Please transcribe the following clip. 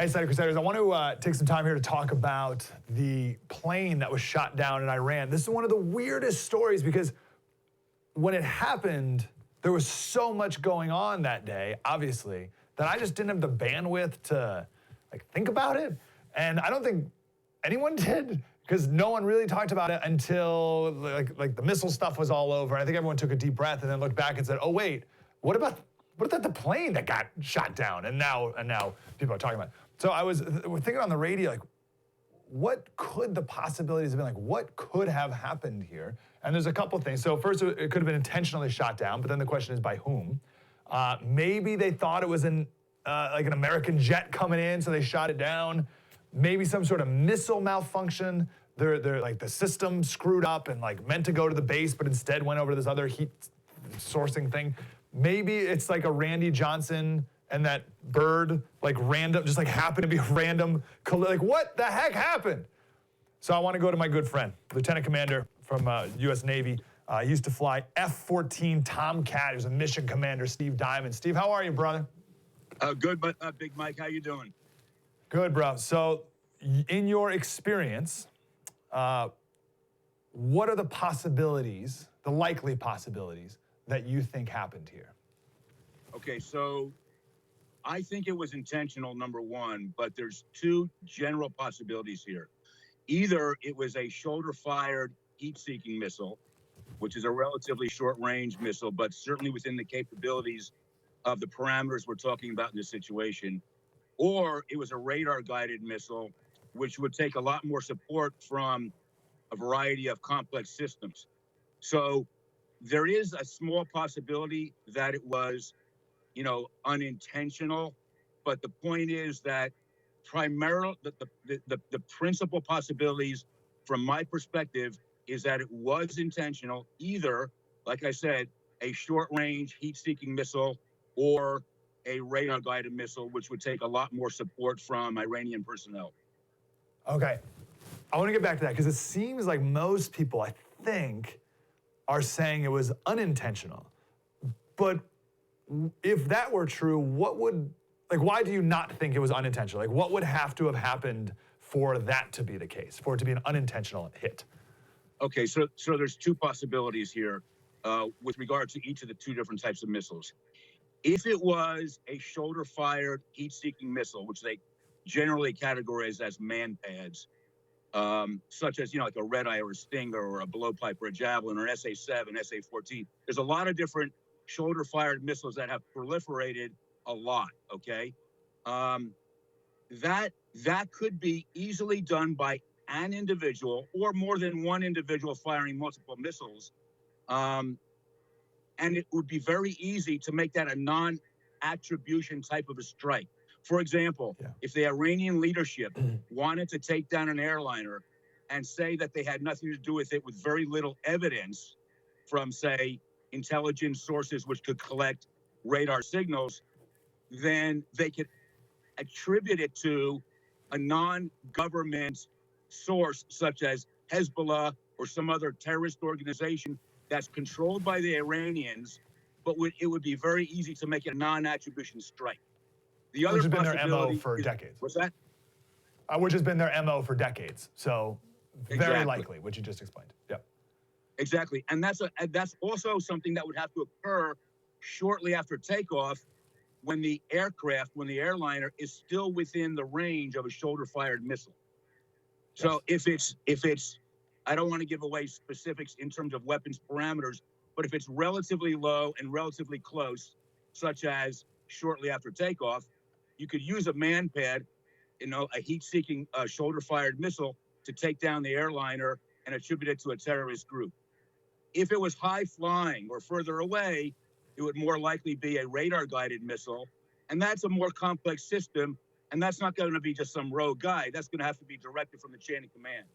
Hey, Slater Crusaders, I want to take some time here to talk about the plane that was shot down in Iran. This is one of the weirdest stories because when it happened, there was so much going on that day, obviously, that I just didn't have the bandwidth to think about it. And I don't think anyone did because no one really talked about it until the missile stuff was all over. And I think everyone took a deep breath and then looked back and said, oh, wait, what about the plane that got shot down? And now people are talking about it. So I was thinking on the radio, what could the possibilities have been? What could have happened here? And there's a couple things. So first, it could have been intentionally shot down, but then the question is by whom? Maybe they thought it was an American jet coming in, so they shot it down. Maybe some sort of missile malfunction. They're the system screwed up and meant to go to the base, but instead went over to this other heat sourcing thing. Maybe it's a Randy Johnson and that bird, random, just happened to be a random, what the heck happened? So I want to go to my good friend, Lieutenant Commander from U.S. Navy. He used to fly F-14 TOMCAT. He was a mission commander, Steve Diamond. Steve, how are you, brother? Good, but Big Mike, how you doing? Good, bro. So in your experience, what are the possibilities, the likely possibilities, that you think happened here? Okay, so I think it was intentional, number one, but there's two general possibilities here. Either it was a shoulder-fired heat-seeking missile, which is a relatively short-range missile, but certainly within the capabilities of the parameters we're talking about in this situation, or it was a radar-guided missile, which would take a lot more support from a variety of complex systems. So there is a small possibility that it was, unintentional, but the point is that primarily the principal possibilities from my perspective is that it was intentional, either, like I said, a short-range heat-seeking missile or a radar-guided missile, which would take a lot more support from Iranian personnel. Okay. I want to get back to that because it seems like most people, I think, are saying it was unintentional. But if that were true, why do you not think it was unintentional? What would have to have happened for that to be the case, for it to be an unintentional hit? Okay, so there's two possibilities here with regard to each of the two different types of missiles. If it was a shoulder-fired heat-seeking missile, which they generally categorize as man-pads, such as, like a Red Eye or a Stinger or a Blowpipe or a Javelin or an SA-7, SA-14. There's a lot of different shoulder-fired missiles that have proliferated a lot, okay? That could be easily done by an individual or more than one individual firing multiple missiles. And it would be very easy to make that a non-attribution type of a strike. For example, if the Iranian leadership wanted to take down an airliner and say that they had nothing to do with it with very little evidence from, say, intelligence sources which could collect radar signals, then they could attribute it to a non-government source such as Hezbollah or some other terrorist organization that's controlled by the Iranians, but it would be very easy to make it a non-attribution strike. The other which has been their MO for decades. What's that? Which has been their MO for decades. So very likely, what you just explained. Yep. Exactly. And that's also something that would have to occur shortly after takeoff when the airliner is still within the range of a shoulder-fired missile. So if it's, I don't want to give away specifics in terms of weapons parameters, but if it's relatively low and relatively close, such as shortly after takeoff, you could use a man-pad, a heat-seeking shoulder-fired missile to take down the airliner and attribute it to a terrorist group. If it was high-flying or further away, it would more likely be a radar-guided missile, and that's a more complex system, and that's not going to be just some rogue guy. That's going to have to be directed from the chain of command.